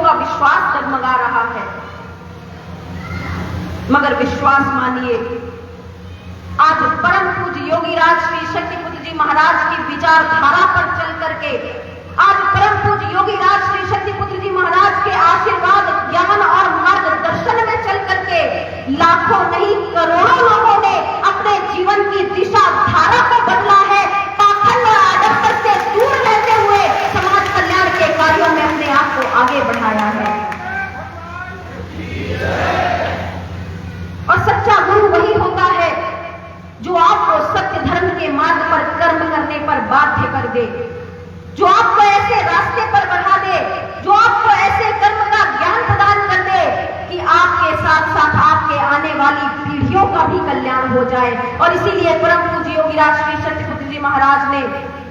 का विश्वास डगमगा रहा है। मगर विश्वास मानिए, आज परम पूज्य योगीराज श्री शक्तिपुत्र जी महाराज की विचारधारा पर चल करके, आज परम पूज्य योगीराज श्री शक्तिपुत्र जी महाराज के आशीर्वाद, ज्ञान और मार्गदर्शन में चल करके लाखों नहीं करोड़ों लोगों ने अपने जीवन की दिशा धारा को बदला है। पाखंड और आडंबर से दूर रहते हुए समाज कल्याण के कार्यों में अपने आप को आगे बढ़ाया है। और सच्चा गुरु वही होता है जो आपको सत्य धर्म के मार्ग पर कर्म करने पर बाध्य कर दे, जो आपको ऐसे रास्ते पर बढ़ा दे, जो आपको ऐसे कर्म का ज्ञान प्रदान कर दे कि आपके साथ साथ आपके आने वाली पीढ़ियों का भी कल्याण हो जाए। और इसीलिए परम पूज्य योगीराज श्री शक्तिपुत्र जी महाराज ने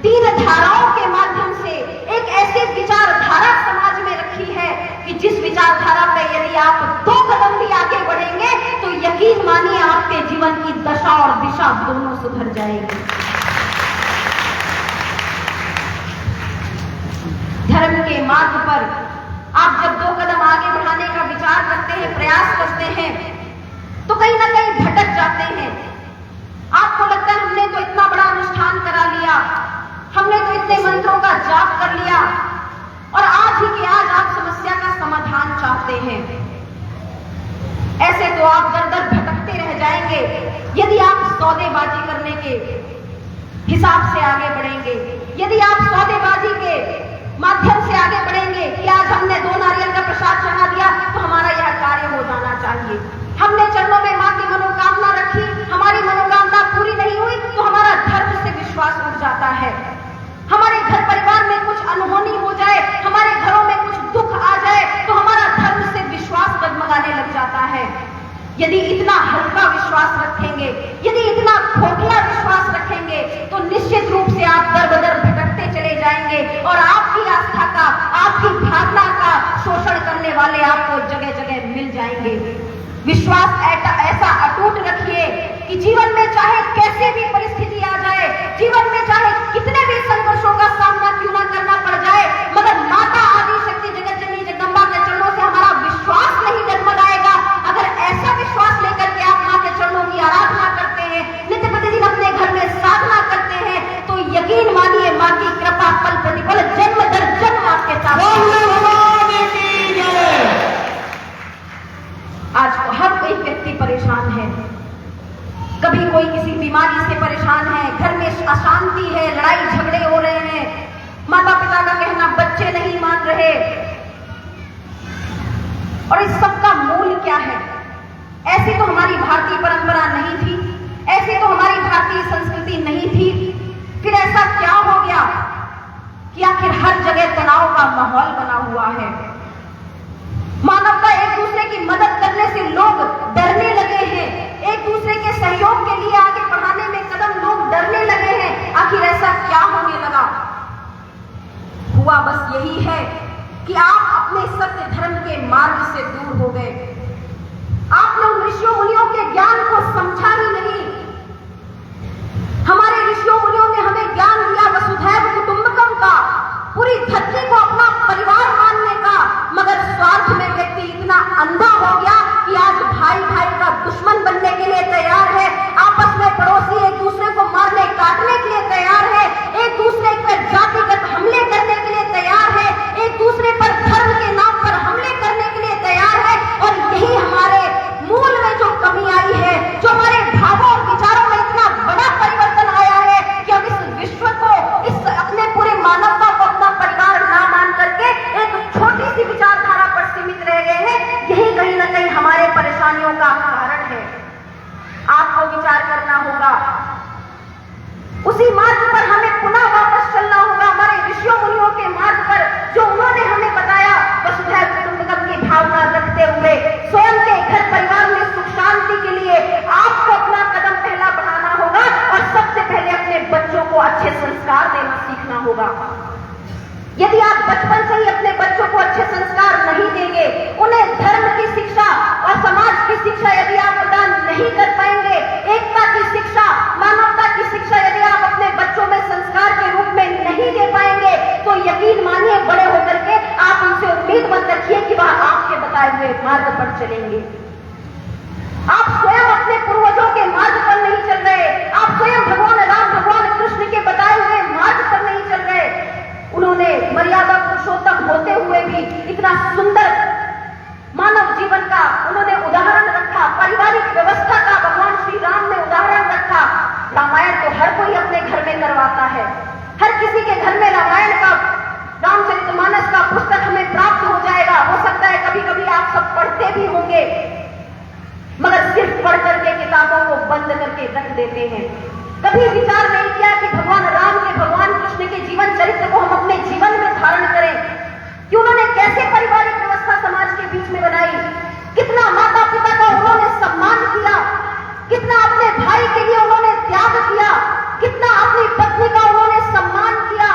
3 धाराओं के माध्यम से एक ऐसी विचारधारा समाज में रखी है कि जिस विचारधारा पे यदि आप 2 कदम भी आगे बढ़ेंगे तो यकीन मानिए आपके जीवन की दशा और दिशा दोनों सुधर जाएगी। धर्म के मार्ग पर आप जब 2 कदम आगे बढ़ाने का विचार करते हैं, प्रयास करते हैं, तो कहीं ना कहीं भटक जाते हैं। आपको लगता है हमने तो इतना बड़ा अनुष्ठान करा लिया, हमने तो इतने मंत्रों का जाप कर लिया, और आज ही के आज आप समस्या का समाधान चाहते हैं। ऐसे तो आप दर दर भटकते रह जाएंगे यदि आप सौदेबाजी करने के हिसाब से आगे बढ़ेंगे, यदि आप सौदेबाजी के माध्यम से आगे बढ़ेंगे कि आज हमने 2 नारियल का प्रसाद चढ़ा दिया तो हमारा यह कार्य हो जाना चाहिए, हमने चरणों में मां की मनोकामना रखी, हमारी मनोकामना पूरी नहीं हुई तो हमारा धर्म से विश्वास उठ जाता है, हमारे घर परिवार में कुछ अनहोनी हो जाए, हमारे घरों में कुछ दुख आ जाए तो हमारा धर्म से विश्वास डगमगाने लग जाता है। यदि इतना हल्का विश्वास रखेंगे, यदि इतना खोखला विश्वास रखेंगे तो निश्चित रूप से आप दर बदर भटकते चले जाएंगे और आपकी आस्था का, आपकी भावना का शोषण करने वाले आपको जगह जगह मिल जाएंगे। विश्वास ऐसा अटूट रखिए कि जीवन में चाहे कैसे भी परिस्थिति आ जाए, जीवन में चाहे कितने भी संघर्षों का सामना क्यों ना करना पड़ जाए, मगर माता आदि शक्ति जगत जननी जगदम्बा के चरणों से हमारा विश्वास नहीं डगमगाएगा। अगर ऐसा विश्वास लेकर के आप मां के चरणों की आराधना करते हैं, नित्य प्रतिदिन अपने घर में साधना करते हैं, तो यकीन मानिए मां की कृपा पल प्रतिपल जन्म दर जन्म आपके साथ। आज हर कोई व्यक्ति परेशान है, कभी कोई किसी बीमारी से परेशान है, घर में अशांति है, लड़ाई झगड़े हो रहे हैं, माता पिता का कहना बच्चे नहीं मान रहे। और इस सब का मूल क्या है? ऐसी तो हमारी भारतीय परंपरा नहीं थी, ऐसी तो हमारी भारतीय संस्कृति नहीं थी, फिर ऐसा क्या हो गया कि आखिर हर जगह तनाव का माहौल बना हुआ है? मानवता एक दूसरे की मदद करने से लोग डरने लगे हैं, एक दूसरे के सहयोग के लिए आगे बढ़ाने में कदम लोग डरने लगे हैं। आखिर ऐसा क्या होने लगा? हुआ बस यही है कि आप अपने सत्य धर्म के मार्ग से दूर हो गए, आपने उन ऋषियों मुनियों के ज्ञान को समझा ही नहीं। हमारे ऋषियों मुनियों ने हमें ज्ञान दिया वसुधैव कुटुंबकम का, पूरी धरती को अपना परिवार मानने का, मगर स्वार्थ में व्यक्ति इतना अंधा हो गया कि आज भाई भाई का दुश्मन बनने के लिए तैयार है, आपस में पड़ोसी एक दूसरे को मारने काटने के लिए तैयार है, एक दूसरे पर जातिगत हमले करने के लिए तैयार है, एक दूसरे पर धर्म के नाम पर हमले करने के लिए तैयार है। और यही हमारे मूल में जो कमी आई है, जो हमारे भावों और विचारों में इतना बड़ा परिवर्तन आया है कि हम इस विश्व को, इस अपने पूरे मानवता को अपना परिवार ना मान करके एक बताए हुए मार्ग पर चलेंगे। आप स्वयं अपने पूर्वजों के मार्ग पर नहीं चल रहे, आप स्वयं भगवान राम भगवान कृष्ण के बताए हुए मार्ग पर नहीं चल रहे। उन्होंने मर्यादा पुरुषोत्तम होते हुए भी इतना सुंदर मानव जीवन का उन्होंने उदाहरण रखा, पारिवारिक व्यवस्था का भगवान श्री राम ने उदाहरण रखा। रामायण तो हर कोई अपने घर में करवाता है, हर किसी के घर में रामायण का, रामचरितमानस का पुस्तक हमें प्राप्त हो जाएगा। हो सकता है कभी कभी आप सब पढ़ते भी होंगे, मगर सिर्फ पढ़ करके किताबों को बंद करके रख देते हैं। कभी विचार नहीं किया कि भगवान राम के, भगवान कृष्ण के जीवन चरित्र को हम अपने जीवन में धारण करें कि उन्होंने कैसे पारिवारिक व्यवस्था समाज के बीच में बनाई, कितना माता पिता का उन्होंने सम्मान किया, कितना अपने भाई के लिए उन्होंने त्याग किया, कितना अपनी पत्नी का उन्होंने सम्मान किया,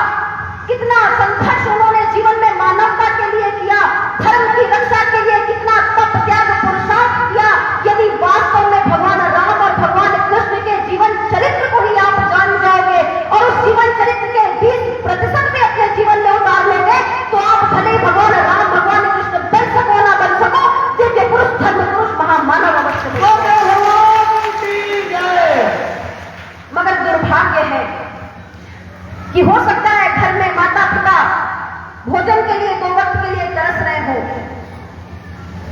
कितना संघर्ष उन्होंने जीवन में मानवता के लिए किया, धर्म की रक्षा के लिए कितना तप त्याग पुरुषार्थ किया। यदि वास्तव में भगवान राम और भगवान कृष्ण के जीवन चरित्र को ही आप जान जाओगे और उस जीवन चरित्र के 20% भी अपने जीवन में उतार लोगे, तो आप भले ही भगवान राम भगवान कृष्ण बन सको ना बन सको, दिव्य पुरुष धर्म पुरुष महामानव अवश्य मगर दुर्भाग्य है कि हो सकता है घर में माता पिता भोजन के लिए 2 वक्त के लिए तरस रहे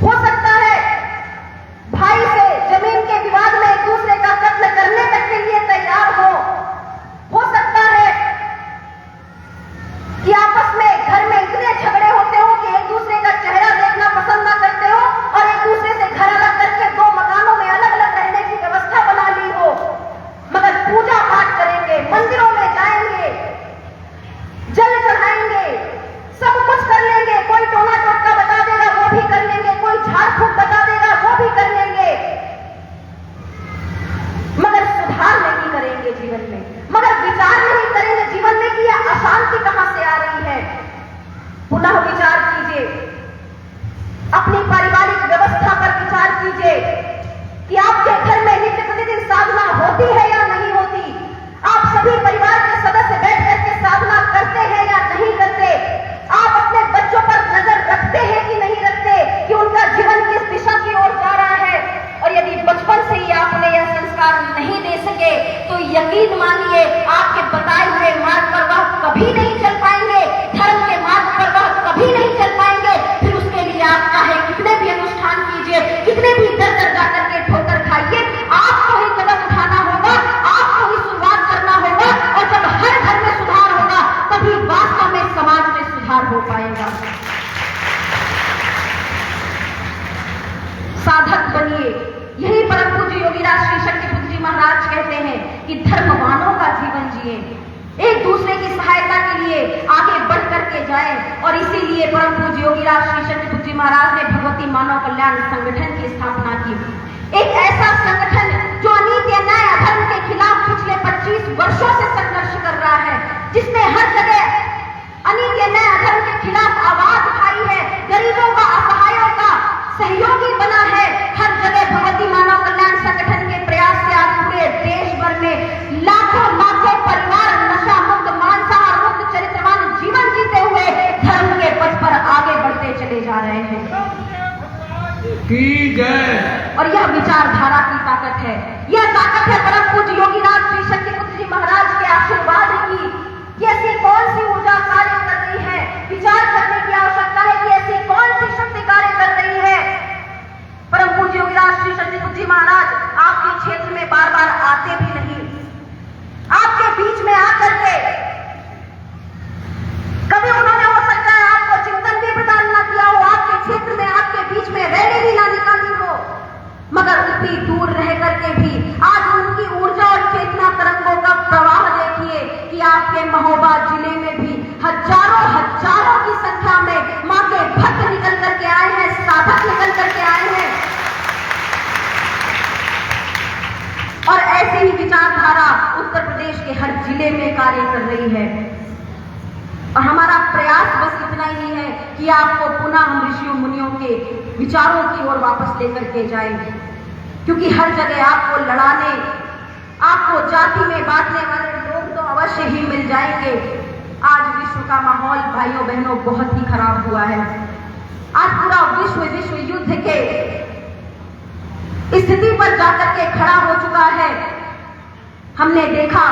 हो सकता है भाई से जमीन के विवाद में एक दूसरे का कत्ल करने तक के लिए तैयार हो सकता है कि आपस में घर में इतने झगड़े होते हो कि एक दूसरे का चेहरा देखना पसंद ना करते हो और एक दूसरे से घर अलग करके 2 मकानों में अलग अलग रहने की व्यवस्था बना ली हो, मगर पूजा पाठ करेंगे, मंदिरों में जाएंगे, जल चढ़ाएंगे, सब कुछ कर लेंगे। कोई टोना टोटका बता देगा वो भी कर लेंगे, कोई झाड़ फूक बता देगा वो भी कर लेंगे, मगर सुधार नहीं करेंगे जीवन में, मगर विचार नहीं करेंगे जीवन में कि यह अशांति कहां से आ रही है। पुनः विचार कीजिए, अपनी पारिवारिक व्यवस्था पर विचार कीजिए कि आपके घर में नित्य प्रतिदिन साधना होती है या नहीं होती। आप सभी परिवार के सदस्य बैठ करके साधना करते हैं या नहीं करते। आप अपने बच्चों पर नजर रखते हैं कि नहीं रखते कि उनका जीवन किस दिशा की ओर जा रहा है। और यदि बचपन से ही आप उन्हें यह संस्कार नहीं दे सके तो यकीन मानिए आपके बताए हुए मार्ग पर वह कभी नहीं चल पाएंगे, धर्म के मार्ग पर वह कभी नहीं चल पाएंगे। फिर उसके लिए आप चाहे कितने भी अनुष्ठान कीजिए, कितने भी दर दर जाकर के ठोकर खाइए, आपको ही कदम उठाना होगा, आपको ही शुरुआत करना होगा। और जब हर घर में सुधार होगा तभी वास्तव में समाज में सुधार हो पाएगा। साधक बनिए, यही परम पूज्य योगीराज श्री शक्तिपुत्र जी महाराज कहते हैं कि धर्मवानों का जीवन जिए, एक दूसरे की सहायता के लिए आगे बढ़ करके जाएं। और इसीलिए परम पूज्य योगीराज श्री शक्तिपुत्र जी महाराज ने भगवती मानव कल्याण संगठन की स्थापना की। एक ऐसा संगठन जो अनीति अन्याय अधर्म के खिलाफ पिछले 25 वर्षों से संघर्ष कर रहा है, जिसने हर जगह अनीति अन्याय अधर्म के खिलाफ आवाज उठाई है, गरीबों का असहायों का सहयोगी बना है। हर जगह भगवती मानव कल्याण संगठन के प्रयास से आज पूरे देश भर में लाखों लाखों परिवार नशा मुक्त, मांसाहार मुक्त, चरित्रवान जीवन जीते हुए धर्म के पथ पर आगे बढ़ते चले जा रहे हैं। और यह विचारधारा की ताकत है, यह ताकत है परम पूज्य योगीराज श्री शक्तिपुत्र जी महाराज के आशीर्वाद की। ऐसी कौन सी ऊर्जा कार्य कर रही है, विचार करने की आवश्यकता है कि ऐसी कौन सी शक्ति कार्य कर रही है। परम पूज्य योगीराज श्री शक्तिपुत्र जी महाराज आपके क्षेत्र में बार बार आते भी नहीं, आपके बीच में आकर के कभी उन्होंने हो सकता है आपको चिंतन भी प्रदान न किया हो, आपके क्षेत्र में आपके बीच में रैली भी ना निकाली हो, मगर उतनी दूर रह करके भी आज उनकी ऊर्जा और चेतना तरंगों का प्रवाह देखिए कि आपके महोबा जिले में भी हजारों हजारों की संख्या में मां के भक्त निकल करके आए हैं, साधक निकल करके आए हैं। और ऐसी ही विचारधारा उत्तर प्रदेश के हर जिले में कार्य कर रही है। और हमारा प्रयास बस इतना ही है कि आपको पुनः हम ऋषियों मुनियों के विचारों की ओर वापस लेकर के जाएंगे, क्योंकि हर जगह आपको लड़ाने, आपको जाति में बांटने वाले लोग तो अवश्य ही मिल जाएंगे। आज विश्व का माहौल भाइयों बहनों बहुत ही खराब हुआ है। आज पूरा विश्व विश्व युद्ध के स्थिति पर जाकर के खड़ा हो चुका है। हमने देखा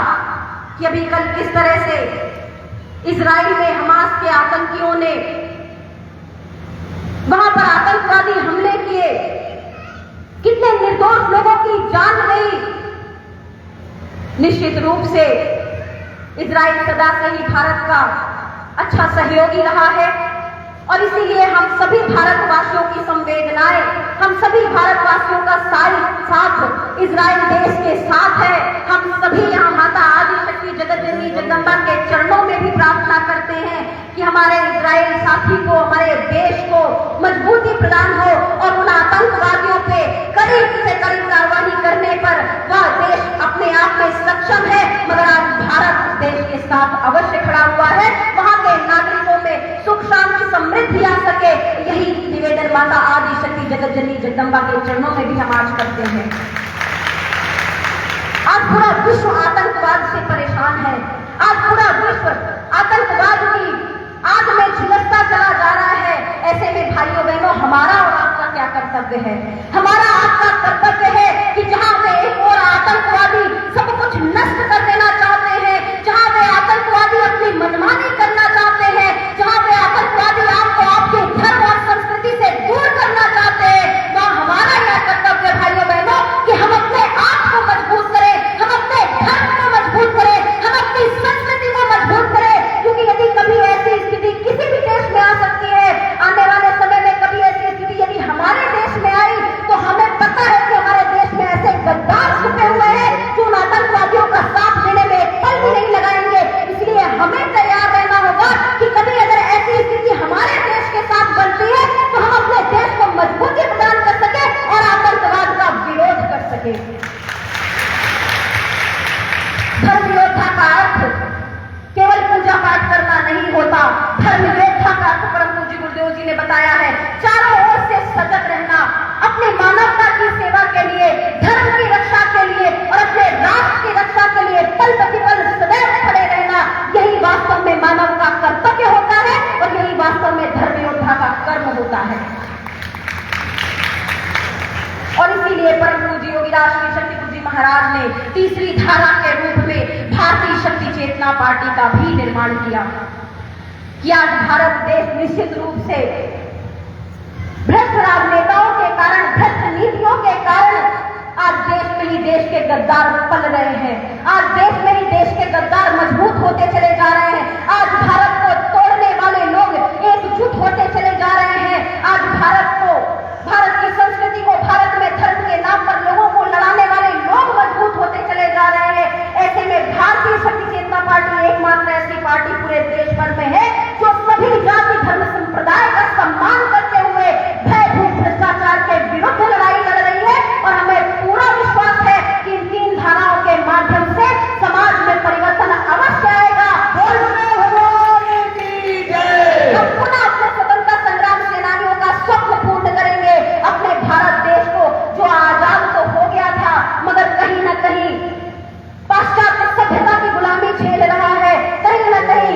कि अभी कल किस तरह से इजराइल में हमास के आतंकियों ने वहां पर आतंकवादी हमले किए, कितने निर्दोष लोगों की जान गई। निश्चित रूप से इजराइल सदा से ही भारत का अच्छा सहयोगी रहा है और इसीलिए हम सभी भारतवासियों की संवेदनाएं, हम सभी भारतवासियों का साथ इजराइल देश के साथ है। हम सभी यहाँ माता आदिशक्ति जगतजननी जगदम्बा के चरणों में भी प्रार्थना करते हैं कि हमारे इजराइल साथी को, हमारे देश को मजबूती प्रदान हो और उन आतंकवादियों पे करीब से करीब कार्रवाई करने पर वह देश अपने आप में सक्षम है। मगर आज भारत देश के साथ अवश्य खड़ा हुआ है, वहां के नागरिकों में सुख शांति समृद्धि आ सके, यही निवेदन माता आदिशक्ति जगतजननी जगदम्बा के चरणों में भी हम आज करते हैं। आज पूरा विश्व आतंकवाद से परेशान है। आज पूरा विश्व आतंकवाद की आग में झुलसता चला जा रहा है। ऐसे में भाइयों बहनों, हमारा और आपका क्या कर्तव्य है? हमारा आपका कर्तव्य है कि जहां वे एक और आतंकवादी सब कुछ नष्ट कर देना चाहते हैं, जहां वे आतंकवादी अपनी मनमानी करना चाहते हैं, जहां वे आतंकवादी आपको आपके धर्म और संस्कृति से दूर करना चाहते हैं, वहां हमारा यह कर्तव्य भाइयों बहनों कि हम अपने आप को मजबूत करें, हम अपने धर्म को मजबूत करें, हम अपनी संस्कृति को मजबूत करें। क्योंकि यदि कभी ऐसी स्थिति किसी भी देश में आ सकती है, आने वाले समय में कभी ऐसी स्थिति यदि हमारे देश में आई तो हमें पता है कि हमारे देश में ऐसे गद्दार छुपे हुए हैं जो उन आतंकवादियों का साथ देने में एक पल भी नहीं लगाएंगे। इसलिए हमें तैयार रहना होगा कि कभी अगर ऐसी स्थिति हमारे देश के साथ बनती है तो हम अपने देश को मजबूती प्रदान कर सके और आतंकवाद का विरोध कर सके। धर्म योद्धा का अर्थ केवल पूजा पाठ करना नहीं होता। धर्म योद्धा का अर्थ परम पूज्य गुरुदेव जी ने बताया है चारों ओर से सजग रहना, अपने मानवता की सेवा के लिए, धर्म की रक्षा के लिए और अपने राष्ट्र की रक्षा के लिए पल प्रतिपल सदैव खड़े रहना। यही वास्तव में मानव का कर्तव्य होता है और यही वास्तव में धर्म योद्धा का कर्म होता है। और इसीलिए परम पूज्य योगीराज श्री शक्ति गुरु जी महाराज ने तीसरी धारा के रूप में भारतीय शक्ति चेतना पार्टी का भी निर्माण किया कि आज भारत देश निश्चित रूप से भ्रष्ट राजनेताओं के कारण, भ्रष्ट नीतियों के कारण आज देश में ही देश के गद्दार पल रहे हैं। आज देश में ही देश के गद्दार मजबूत होते चले जा रहे हैं। आज भारत को तोड़ने वाले लोग एकजुट होते चले जा रहे हैं। आज भारत को, भारत की संस्कृति को, भारत में धर्म के नाम पर लोगों को लड़ाने वाले लोग मजबूत होते चले जा रहे हैं। ऐसे में भारतीय शक्ति चेतना पार्टी एकमात्र ऐसी पार्टी पूरे देश भर में है जो सभी जाति धर्म संप्रदाय का सम्मान करते हुए भयभीत भ्रष्टाचार के विरुद्ध लड़ाई लड़ रही है। और हमें पूरा विश्वास है कि इन 3 धाराओं के माध्यम से समाज में परिवर्तन अवश्य आएगा। हम पुनः अपने स्वतंत्रता संग्राम सेनानियों का स्वप्न पूर्ण करेंगे। अपने भारत देश को जो आजाद तो हो गया था मगर कहीं न कहीं पाश्चात्य सभ्यता की गुलामी झेल रहा है, कहीं न कहीं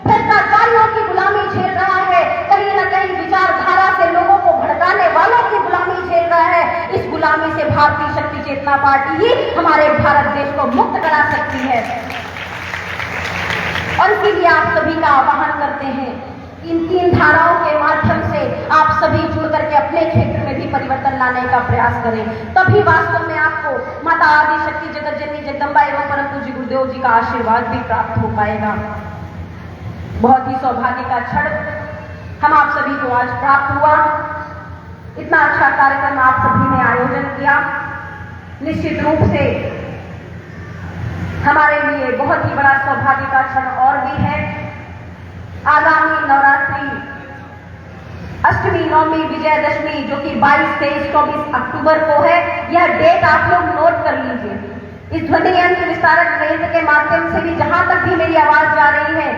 भ्रष्टाचारियों की गुलामी झेल रहा है, कहीं न कहीं विचारधारा से लोगों को भड़काने वालों की गुलामी झेल रहा है। इस गुलामी से भारतीय शक्ति चेतना पार्टी ही हमारे भारत देश को मुक्त करा सकती है। और इसीलिए आप सभी का आह्वान करते हैं, इन 3 धाराओं के माध्यम से आप सभी जुड़ करके अपने क्षेत्र में भी परिवर्तन लाने का प्रयास करें। तभी वास्तव में आपको माता आदिशक्ति जगतजननी जगदम्बा एवं परम पूज्य गुरुदेव जी का आशीर्वाद भी प्राप्त हो पाएगा। बहुत ही सौभाग्य का क्षण हम आप सभी को आज प्राप्त हुआ। इतना अच्छा कार्यक्रम आप सभी ने आयोजन किया। निश्चित रूप से हमारे लिए बहुत ही बड़ा सौभाग्य का क्षण और भी है। आगामी नवरात्रि, अष्टमी, नवमी, विजयदशमी जो कि 22, 23, 24 अक्टूबर को है, यह डेट आप लोग नोट कर लीजिए। इस ध्वनि यंत्र विस्तारक यंत्र के माध्यम से भी जहां तक भी मेरी आवाज जा रही है,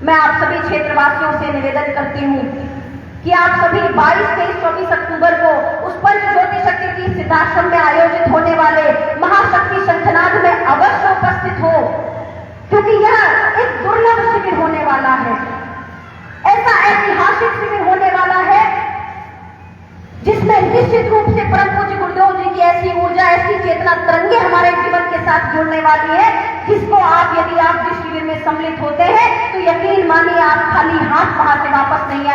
मैं आप सभी क्षेत्रवासियों से निवेदन करती हूँ कि आप सभी 22, 23, 24 अक्टूबर को उस पंच ज्योति शक्ति सिद्धाश्रम में आयोजित होने वाले महाशक्ति शंखनाद में अवश्य उपस्थित हो, क्योंकि यह एक दुर्लभ शिविर होने वाला है। ऐसा ऐतिहासिक शिविर होने वाला है निश्चित रूप से परम पूज्य गुरुदेव जी की ऐसी ऊर्जा, ऐसी चेतना तरंगे हमारे जीवन के साथ जुड़ने वाली है, जिसको आप, यदि आप जिस शिविर में सम्मिलित होते हैं तो यकीन मानिए आप खाली हाथ वहां से वापस नहीं